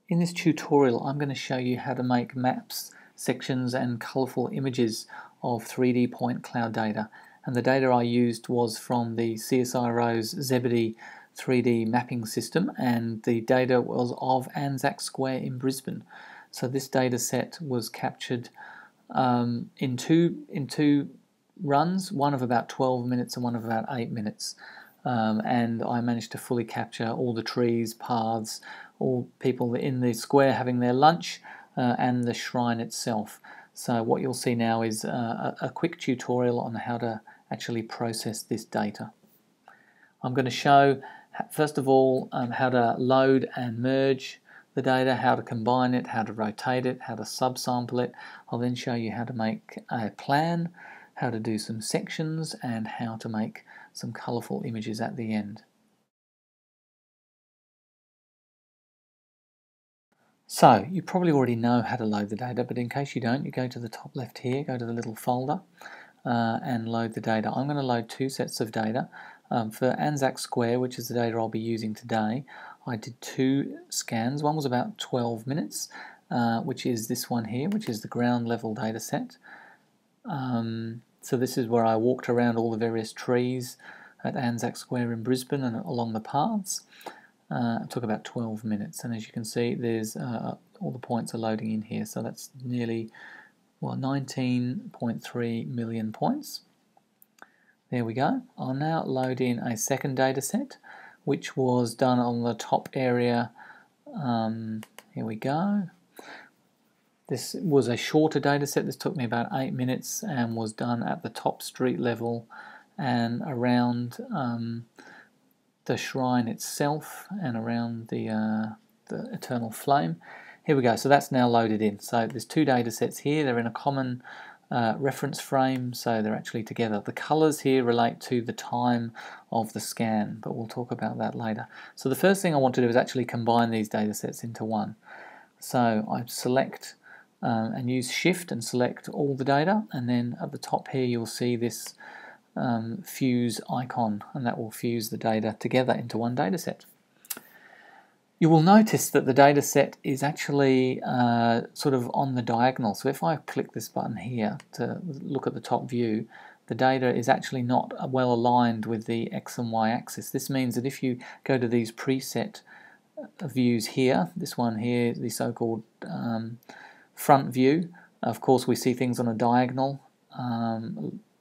In this tutorial I'm going to show you how to make maps, sections and colourful images of 3D point cloud data, and the data I used was from the CSIRO's Zebedee 3D mapping system, and the data was of Anzac Square in Brisbane. So this data set was captured in two runs, one of about 12 minutes and one of about 8 minutes. And I managed to fully capture all the trees, paths, all people in the square having their lunch, and the shrine itself. So what you'll see now is a quick tutorial on how to actually process this data. I'm going to show, first of all, how to load and merge the data, how to combine it, how to rotate it, how to subsample it. I'll then show you how to make a plan, how to do some sections, and how to make some colourful images at the end. So you probably already know how to load the data, but in case you don't, you go to the top left here, go to the little folder and load the data. I'm going to load two sets of data. For Anzac Square, which is the data I'll be using today, I did two scans. One was about 12 minutes, which is this one here, which is the ground level data set. So this is where I walked around all the various trees at Anzac Square in Brisbane and along the paths. It took about 12 minutes, and as you can see, there's all the points are loading in here, so that's nearly 19.3 million points. There we go. I'll now load in a second data set, which was done on the top area. Here we go. This was a shorter data set. This took me about 8 minutes and was done at the top street level and around the shrine itself and around the eternal flame. Here we go. So that's now loaded in. So there's two data sets here. They're in a common reference frame, so they're actually together. The colours here relate to the time of the scan, but we'll talk about that later. So the first thing I want to do is actually combine these data sets into one. So I select and use Shift and select all the data, and then at the top here you'll see this fuse icon, and that will fuse the data together into one data set. You will notice that the data set is actually sort of on the diagonal. So if I click this button here to look at the top view, the data is actually not well aligned with the X and Y axis. This means that if you go to these preset views here, this one here, the so-called front view, of course we see things on a diagonal.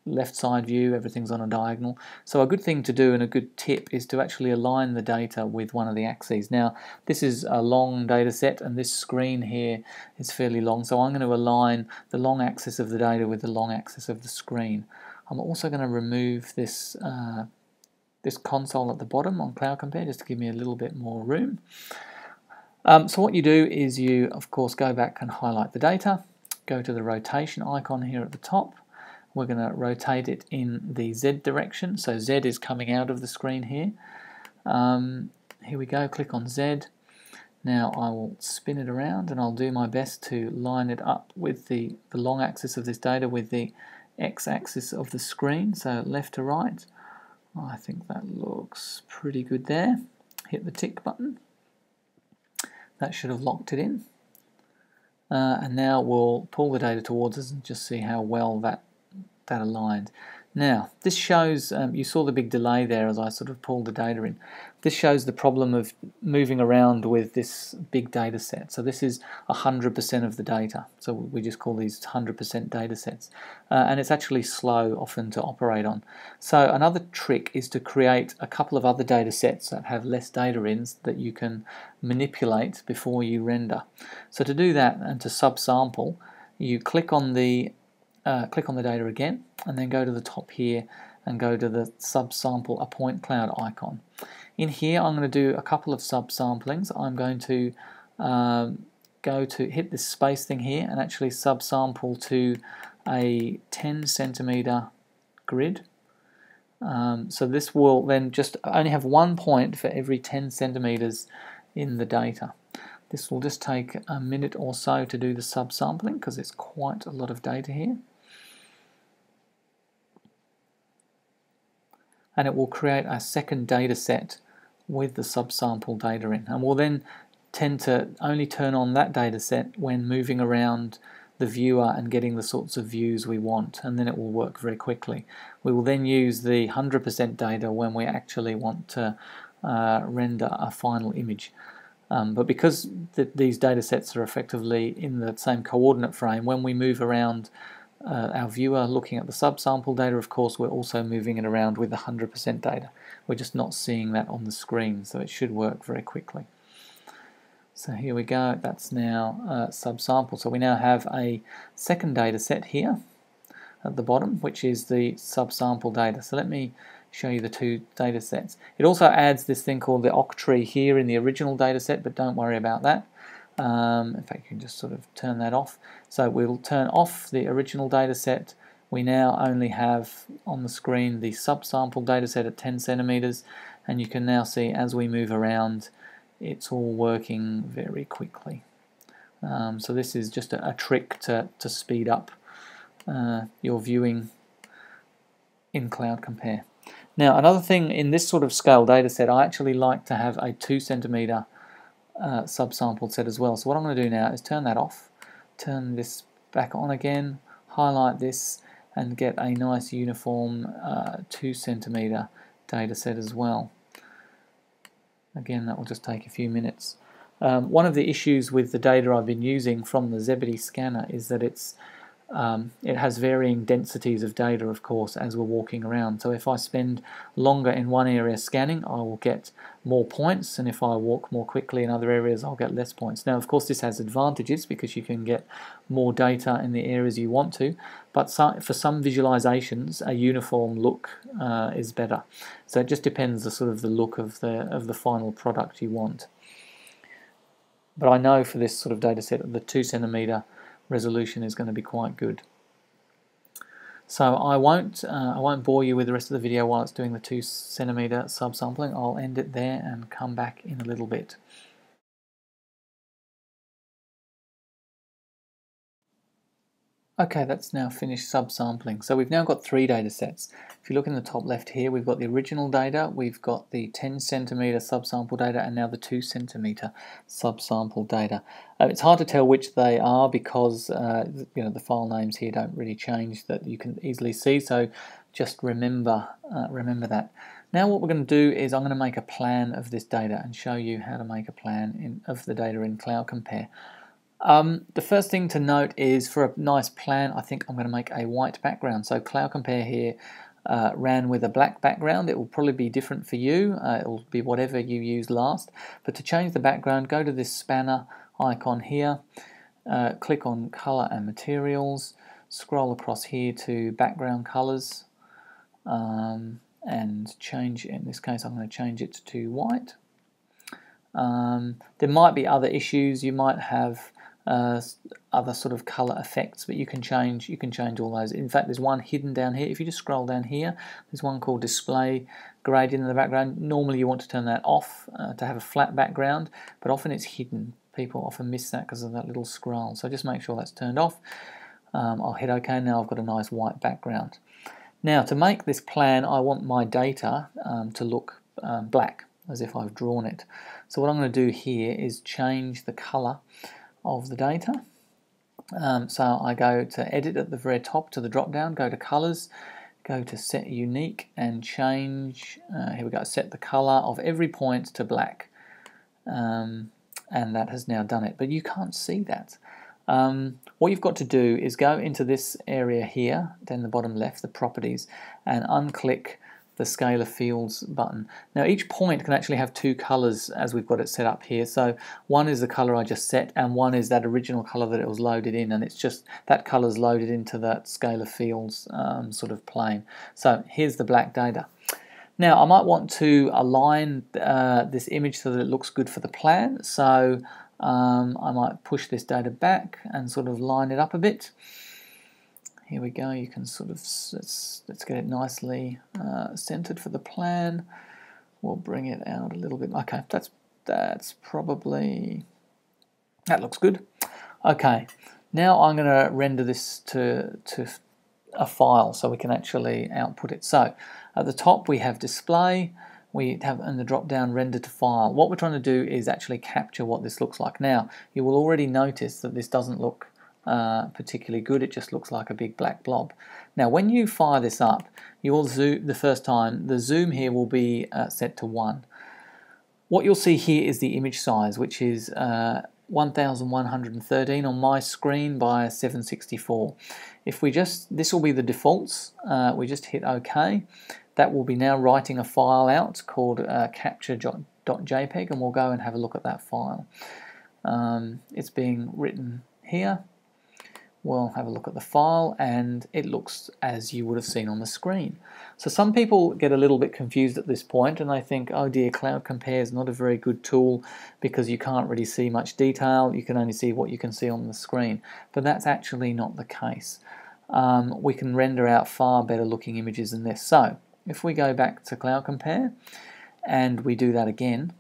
Left side view, everything's on a diagonal. So a good thing to do and a good tip is to actually align the data with one of the axes. Now this is a long data set and this screen here is fairly long, so I'm going to align the long axis of the data with the long axis of the screen. I'm also going to remove this this console at the bottom on Cloud Compare just to give me a little bit more room. So what you do is you of course go back and highlight the data, go to the rotation icon here at the top. We're going to rotate it in the Z direction, so Z is coming out of the screen here. Here we go, click on Z. Now I will spin it around and I'll do my best to line it up with the long axis of this data with the X axis of the screen, so left to right. I think that looks pretty good there. Hit the tick button. That should have locked it in. And now we'll pull the data towards us and just see how well that aligned. Now this shows, you saw the big delay there as I sort of pulled the data in. This shows the problem of moving around with this big data set. So this is 100% of the data, so we just call these 100% data sets, and it's actually slow often to operate on. So another trick is to create a couple of other data sets that have less data in that you can manipulate before you render. So to do that and to subsample, you click on the data again and then go to the top here and go to the subsample a point cloud icon. In here I'm going to do a couple of subsamplings. I'm going to hit this space thing here and actually subsample to a 10 centimeter grid. So this will then just only have 1 point for every 10 centimeters in the data. This will just take a minute or so to do the subsampling because it's quite a lot of data here. And it will create a second data set with the subsample data in. And we'll then tend to only turn on that data set when moving around the viewer and getting the sorts of views we want, and then it will work very quickly. We will then use the 100% data when we actually want to render a final image. But because these data sets are effectively in the same coordinate frame, when we move around our viewer looking at the subsample data, of course, we're also moving it around with the 100% data. We're just not seeing that on the screen, so it should work very quickly. So here we go, that's now subsample. So we now have a second data set here at the bottom, which is the subsample data. So let me show you the two data sets. It also adds this thing called the octree here in the original data set, but don't worry about that. In fact, you can just sort of turn that off. So we'll turn off the original data set. We now only have on the screen the subsample data set at 10 centimeters, and you can now see as we move around, it's all working very quickly. So this is just a trick to speed up your viewing in Cloud Compare. Now, another thing in this sort of scale data set, I actually like to have a 2 centimeter subsample set as well. So what I'm going to do now is turn that off, turn this back on again, highlight this, and get a nice uniform 2 centimeter data set as well. Again, that will just take a few minutes. One of the issues with the data I've been using from the Zebedee scanner is that it has varying densities of data, of course, as we're walking around. So if I spend longer in one area scanning, I will get more points, and if I walk more quickly in other areas, I'll get less points. Now, of course, this has advantages because you can get more data in the areas you want to, but for some visualizations, a uniform look is better. So it just depends the sort of the look of the final product you want. But I know for this sort of data set, the 2 centimeter resolution is going to be quite good. So I won't bore you with the rest of the video while it's doing the 2 centimeter subsampling. I'll end it there and come back in a little bit. Okay, that's now finished subsampling. So we've now got 3 data sets. If you look in the top left here, we've got the original data, we've got the 10 centimeter subsample data, and now the 2 centimeter subsample data. It's hard to tell which they are because you know, the file names here don't really change that you can easily see. So just remember that. Now what we're going to do is I'm going to make a plan of this data and show you how to make a plan of the data in Cloud Compare. The first thing to note is for a nice plan, I think I'm going to make a white background. So Cloud Compare here ran with a black background. It will probably be different for you. It will be whatever you used last. But to change the background, go to this spanner icon here, click on Color and Materials, scroll across here to Background Colors, and change, in this case I'm going to change it to white. There might be other issues. You might have other sort of color effects, but you can change all those. In fact, there's one hidden down here. If you just scroll down here, there's one called Display Gradient in the background. Normally you want to turn that off to have a flat background, but often it's hidden. People often miss that because of that little scroll. So just make sure that's turned off. I'll hit OK. Now I've got a nice white background. Now to make this plan, I want my data to look black, as if I've drawn it. So what I'm going to do here is change the color of the data. So I go to Edit at the very top to the drop down, go to Colors, go to Set Unique and change, here we go, set the color of every point to black. And that has now done it, but you can't see that. What you've got to do is go into this area here, then the bottom left, the Properties, and unclick the Scalar Fields button. Now each point can actually have 2 colors as we've got it set up here. So one is the color I just set and one is that original color that it was loaded in, and it's just that color's loaded into that Scalar Fields sort of plane. So here's the black data. Now I might want to align this image so that it looks good for the plan. So I might push this data back and sort of line it up a bit. Here we go, you can sort of, let's get it nicely centered for the plan. We'll bring it out a little bit. Okay, that's probably, that looks good. Okay, now I'm going to render this to a file so we can actually output it. So at the top we have Display, we have in the drop down render to file. What we're trying to do is actually capture what this looks like. Now you will already notice that this doesn't look particularly good. It just looks like a big black blob. Now when you fire this up, you will zoom the first time. The zoom here will be set to 1. What you'll see here is the image size, which is 1113 on my screen by 764. If we this will be the defaults. We just hit OK. That will be now writing a file out called capture.jpg, and we'll go and have a look at that file. It's being written here. We'll have a look at the file, and it looks as you would have seen on the screen. So some people get a little bit confused at this point, and they think, oh dear, Cloud Compare is not a very good tool because you can't really see much detail. You can only see what you can see on the screen. But that's actually not the case. We can render out far better looking images than this. So if we go back to Cloud Compare and we do that again,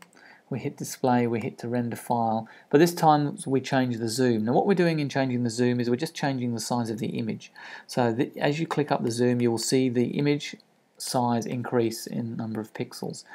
we hit display, we hit to render file, but this time we change the zoom. Now what we're doing in changing the zoom is we're just changing the size of the image. So as you click up the zoom, you will see the image size increase in number of pixels.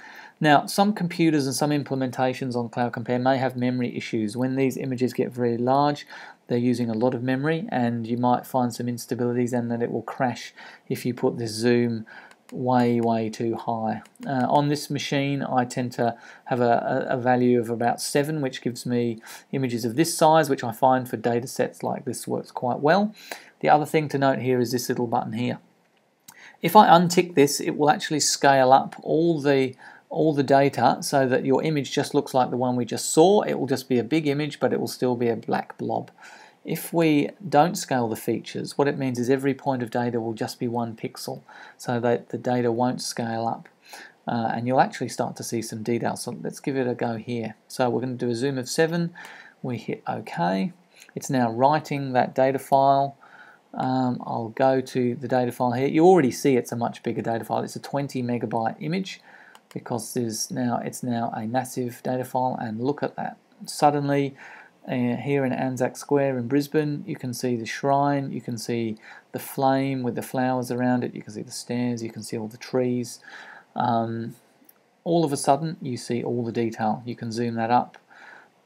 Now some computers and some implementations on Cloud Compare may have memory issues. When these images get very large, they're using a lot of memory, and you might find some instabilities and that it will crash if you put this zoom way too high. On this machine I tend to have a value of about 7, which gives me images of this size, which I find for data sets like this works quite well. The other thing to note here is this little button here. If I untick this, it will actually scale up all the data so that your image just looks like the one we just saw. It will just be a big image, but it will still be a black blob. If we don't scale the features, what it means is every point of data will just be 1 pixel, so that the data won't scale up. And you'll actually start to see some detail. So let's give it a go here. So we're going to do a zoom of 7. We hit OK. It's now writing that data file. I'll go to the data file here. You already see it's a much bigger data file. It's a 20 megabyte image because it's now a massive data file. And look at that. Suddenly, here in Anzac Square in Brisbane, you can see the shrine, you can see the flame with the flowers around it, you can see the stairs, you can see all the trees. All of a sudden you see all the detail. You can zoom that up.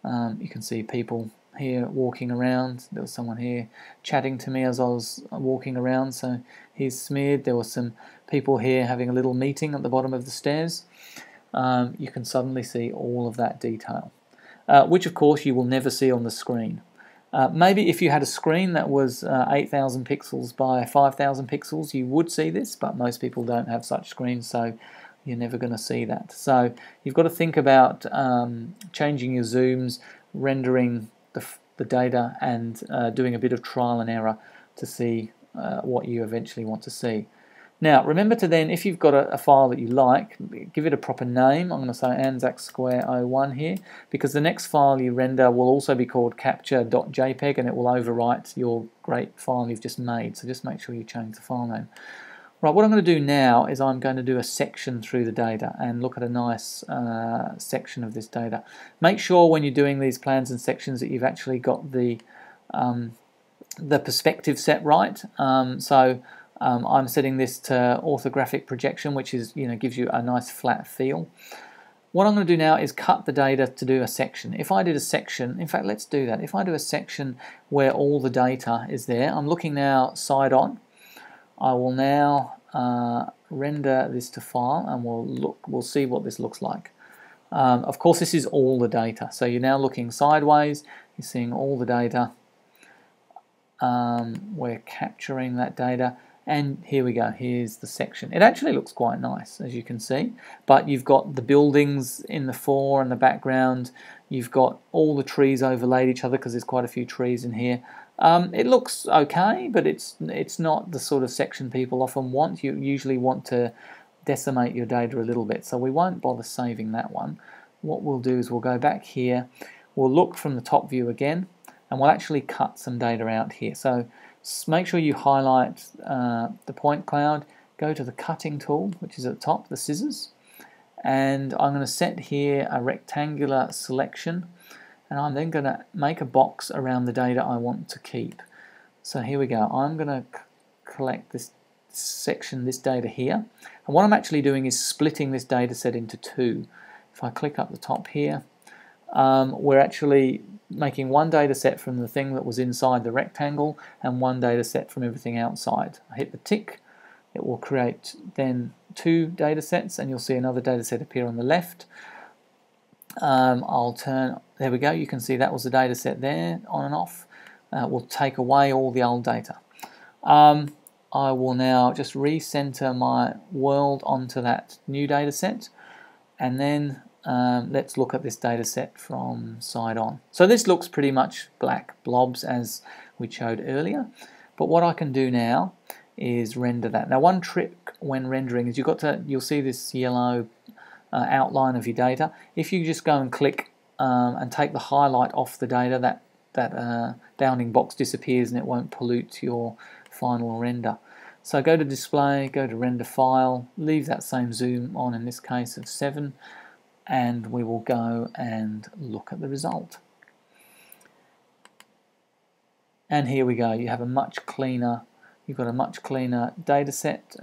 You can see people here walking around. There was someone here chatting to me as I was walking around, so he's smeared. There were some people here having a little meeting at the bottom of the stairs. You can suddenly see all of that detail. Which of course you will never see on the screen. Maybe if you had a screen that was 8,000 pixels by 5,000 pixels, you would see this, but most people don't have such screens, so you're never going to see that. So you've got to think about changing your zooms, rendering the data, and doing a bit of trial and error to see what you eventually want to see. Now, remember to then, if you've got a file that you like, give it a proper name. I'm going to say Anzac Square 01 here, because the next file you render will also be called capture.jpg, and it will overwrite your great file you've just made. So just make sure you change the file name. Right, what I'm going to do now is I'm going to do a section through the data and look at a nice section of this data. Make sure when you're doing these plans and sections that you've actually got the perspective set right. I'm setting this to orthographic projection, which is, gives you a nice flat feel. What I'm going to do now is cut the data to do a section. If I did a section, in fact, let's do that. If I do a section where all the data is there, I'm looking now side on. I will now render this to file, and we'll see what this looks like. Of course, this is all the data. So you're now looking sideways. You're seeing all the data. We're capturing that data. And here we go, here's the section. It actually looks quite nice, as you can see, but you've got the buildings in the fore and the background. You've got all the trees overlaid each other because there's quite a few trees in here. It looks okay, but it's not the sort of section people often want. You usually want to decimate your data a little bit, so we won't bother saving that one. What we'll do is we'll go back here, we'll look from the top view again, and we'll actually cut some data out here. So make sure you highlight the point cloud, go to the cutting tool, which is at the top, the scissors, and I'm going to set here a rectangular selection, and I'm then going to make a box around the data I want to keep. So here we go. I'm going to collect this section, this data here. And what I'm actually doing is splitting this data set into two. If I click up the top here, we're actually making one data set from the thing that was inside the rectangle and one data set from everything outside. I hit the tick, it will create then two data sets, and you'll see another data set appear on the left. I'll turn, there we go, you can see that was the data set there, on and off. We'll take away all the old data. I will now just recenter my world onto that new data set, and then let's look at this data set from side on. So this looks pretty much black blobs as we showed earlier, but what I can do now is render that. Now one trick when rendering is you'll see this yellow outline of your data. If you just go and click and take the highlight off the data, that bounding box disappears and it won't pollute your final render. So go to display, go to render file, leave that same zoom on, in this case of 7, and we will go and look at the result. And here we go, you have a much cleaner, you've got a much cleaner data set.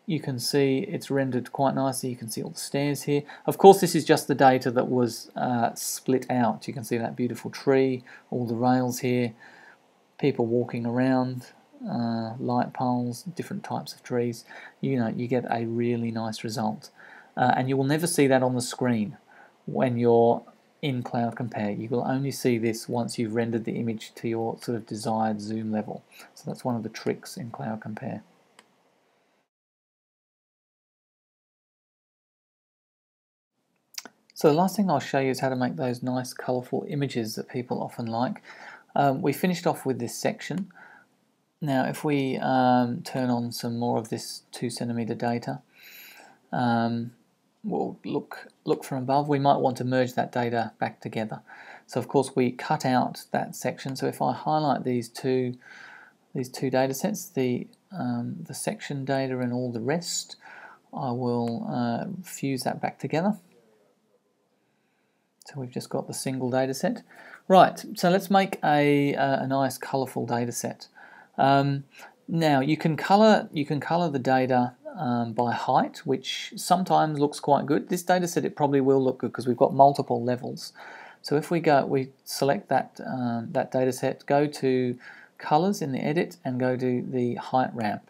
You can see it's rendered quite nicely. You can see all the stairs here. Of course, this is just the data that was split out. You can see that beautiful tree, all the rails here, people walking around, light poles, different types of trees. You get a really nice result. And you will never see that on the screen when you're in Cloud Compare. You will only see this once you've rendered the image to your sort of desired zoom level. So that's one of the tricks in Cloud Compare. So the last thing I'll show you is how to make those nice colourful images that people often like. We finished off with this section. Now if we turn on some more of this 2 centimeter data, we'll look from above. We might want to merge that data back together. So of course we cut out that section. So if I highlight these two data sets, the section data and all the rest, I will fuse that back together. So we've just got the single data set. Right, so let's make a nice colourful data set. Now you can colour the data by height, which sometimes looks quite good. This data set, it probably will look good because we've got multiple levels. So if we select that data set, go to colours in the edit and go to the height ramp.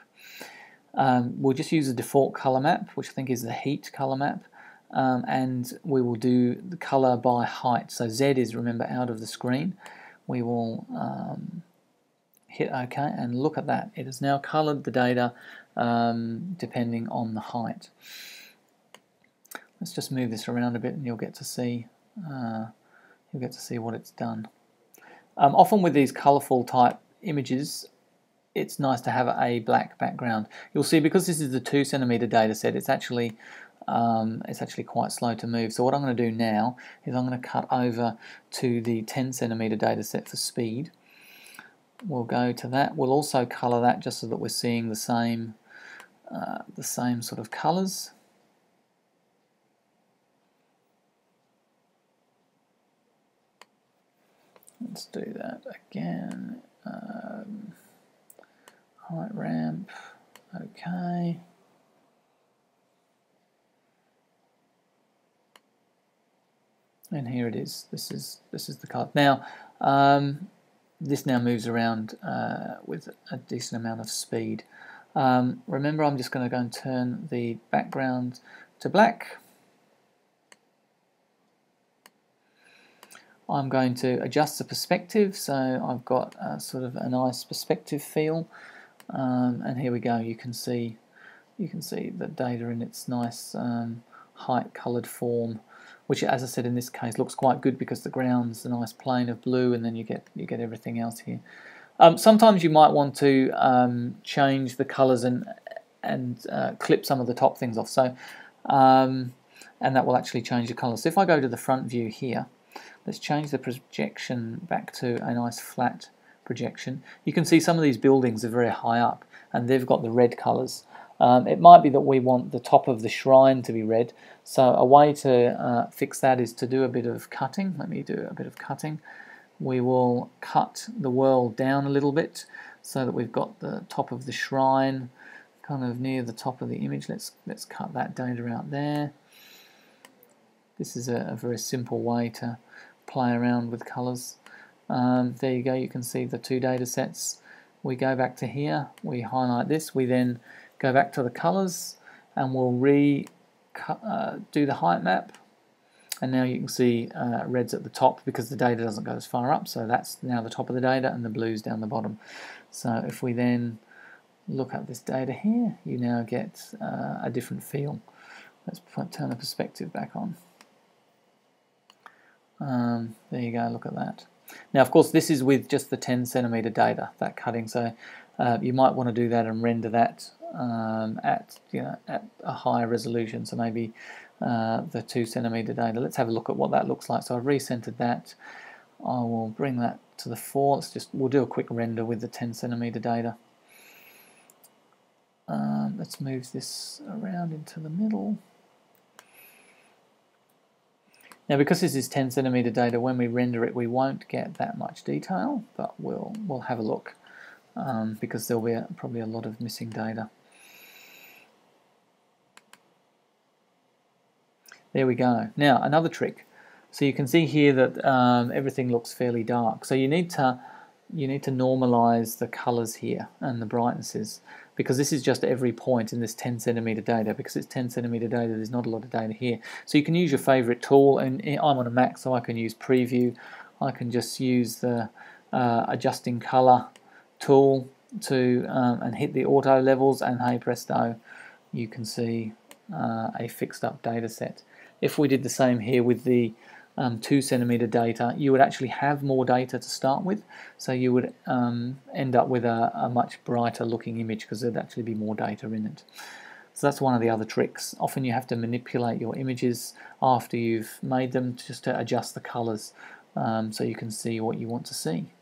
We'll just use the default colour map, which I think is the heat colour map. And we will do the colour by height. So Z is, remember, out of the screen. We will hit OK and look at that. It has now coloured the data depending on the height. Let's just move this around a bit and you'll get to see what it's done. Often with these colourful type images, it's nice to have a black background. You'll see because this is the 2 centimeter data set, it's actually quite slow to move. So what I'm going to do now is I'm going to cut over to the 10 centimeter data set for speed. We'll go to that. We'll also colour that just so that we're seeing the same sort of colours. Let's do that again. Height ramp. Okay. And here it is. This is the colour. Now, this now moves around with a decent amount of speed. Remember, I'm just going to go and turn the background to black. I'm going to adjust the perspective, so I've got sort of a nice perspective feel. And here we go. You can see the data in its nice height coloured form, which, as I said, in this case looks quite good because the ground's a nice plane of blue, and then you get everything else here. Sometimes you might want to change the colours and clip some of the top things off. So and that will actually change the colours. So if I go to the front view here, let's change the projection back to a nice flat projection. You can see some of these buildings are very high up and they've got the red colours. It might be that we want the top of the shrine to be red, so a way to fix that is to do a bit of cutting. Let me do a bit of cutting. We will cut the world down a little bit so that we've got the top of the shrine kind of near the top of the image. Let's cut that data out there. This is a very simple way to play around with colours. There you go, you can see the two data sets. We go back to here, we highlight this, we then go back to the colours and we'll do the height map, and now you can see red's at the top because the data doesn't go as far up, so that's now the top of the data, and the blue's down the bottom. So if we then look at this data here, you now get a different feel. Let's turn the perspective back on. There you go, look at that. Now, of course, this is with just the 10 centimeter data, that cutting, so you might want to do that and render that at a higher resolution, so maybe the 2 centimeter data. Let's have a look at what that looks like. So I've recentered that. I will bring that to the fore. We'll do a quick render with the 10 centimeter data. Let's move this around into the middle. Now, because this is 10 centimeter data, when we render it, we won't get that much detail, but we'll have a look because there'll be probably a lot of missing data. There we go. Now, another trick. So you can see here that everything looks fairly dark. So you need to normalize the colors here and the brightnesses, because this is just every point in this 10 centimeter data. Because it's 10 centimeter data, there's not a lot of data here. So you can use your favorite tool, and I'm on a Mac, so I can use Preview. I can just use the adjusting color tool to and hit the auto levels, and hey presto, you can see a fixed up data set. If we did the same here with the 2 centimeter data, you would actually have more data to start with, so you would end up with a much brighter looking image because there'd actually be more data in it. So that's one of the other tricks. Often you have to manipulate your images after you've made them just to adjust the colors so you can see what you want to see.